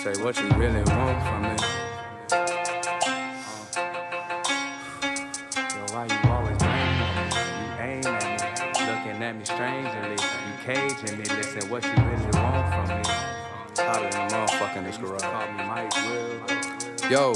Say what you really want from me. Yo, why you always blaming me? You aim at me, looking at me strangely. You caging me, listen what you really want from me. Hotter than a motherfucker in this garage. Call me Mike Will. Yo,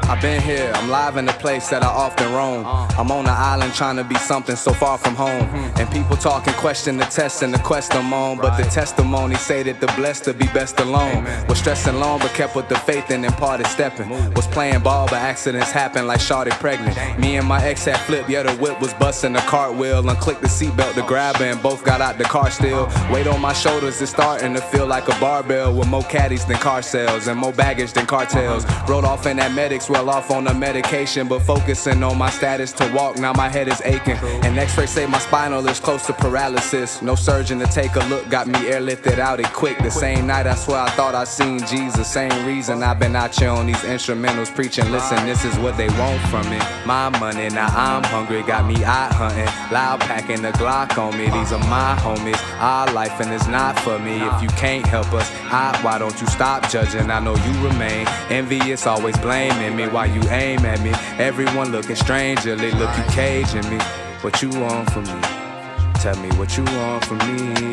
I've been here, I'm live in a place that I often roam. I'm on the island trying to be something so far from home. And people talking, question the test and the quest I'm on. But the testimony say that the blessed to be best alone. Was stressing long but kept with the faith and imparted stepping. Was playing ball but accidents happen like shawty pregnant. Me and my ex had flipped, yeah the whip was busting a cartwheel. Unclicked the seatbelt to grab her and both got out the car still. Weight on my shoulders is starting to feel like a barbell. With more caddies than car sales and more baggage than cartels. Rode off in that medics, well off on the medication, but focusing on my status to walk, now my head is aching. And x-ray say my spinal is close to paralysis. No surgeon to take a look, got me airlifted out it quick. The same night I swear I thought I seen Jesus. Same reason I've been out here on these instrumentals preaching. Listen, this is what they want from me. My money, now I'm hungry, got me out hunting. Loud packing the Glock on me, these are my homies. Our life and it's not for me. If you can't help us, why don't you stop judging? I know you remain envious, always blaming me while you aim at me. Everyone looking strangely, look you caging me. What you want from me? Tell me what you want from me.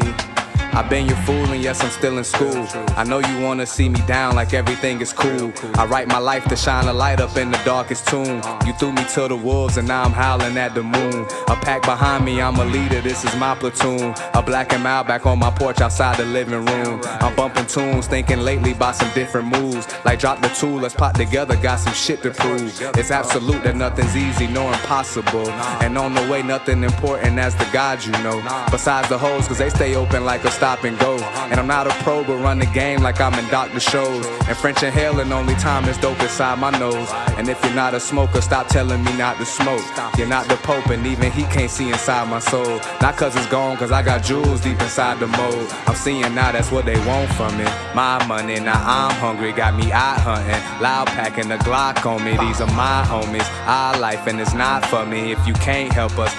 I've been your fool and yes I'm still in school. I know you wanna see me down like everything is cool. I write my life to shine a light up in the darkest tomb. You threw me to the wolves and now I'm howling at the moon. A pack behind me, I'm a leader, this is my platoon. A black and mild back on my porch outside the living room. I'm bumping tunes, thinking lately about some different moves. Like drop the tool, let's pot together, got some shit to prove. It's absolute that nothing's easy nor impossible. And on the way nothing important as the God you know. Besides the hoes, cause they stay open like a stop and go. And I'm not a pro but run the game like I'm in Dr. Shows. And French inhaling only time is dope inside my nose. And if you're not a smoker, stop telling me not to smoke. You're not the Pope and even he can't see inside my soul. Not cause it's gone, cause I got jewels deep inside the mold. I'm seeing now that's what they want from me. My money, now I'm hungry, got me out hunting. Loud packing the Glock on me, these are my homies. Our life and it's not for me. If you can't help us,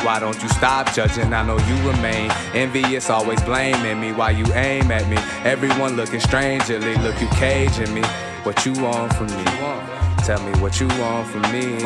why don't you stop judging? I know you remain envious, always blaming me while you aim at me. Everyone looking strangely, look you caging me. What you want from me? Tell me what you want from me.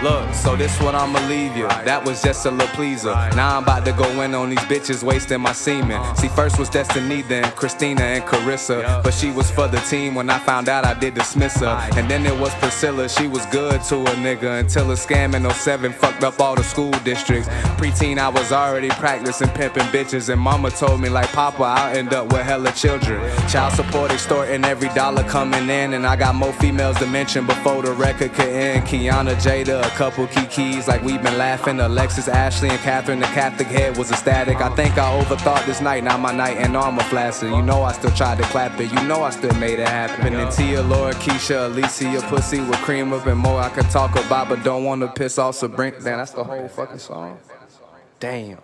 Look, so this what I'ma leave you. That was just a little pleaser. Now I'm about to go in on these bitches wasting my semen. See, first was Destiny, then Christina and Carissa. But she was for the team, when I found out I did dismiss her. And then it was Priscilla, she was good to a nigga. Until a scam in 07 fucked up all the school districts. Preteen I was already practicing pimping bitches. And mama told me like Papa, I'll end up with hella children. Child support extorting every dollar coming in. And I got more females to mention before the record could end. Kiana, Jada, a couple Kikis like we've been laughing. Alexis, Ashley, and Catherine, the Catholic head was ecstatic. I think I overthought this night, now my night and armor flaccid. You know I still tried to clap it, you know I still made it happen. And Tia, Laura, Keisha, Alicia, pussy with cream up and more I could talk about, but don't wanna piss off Sabrina. Damn, that's the whole fucking song. Damn.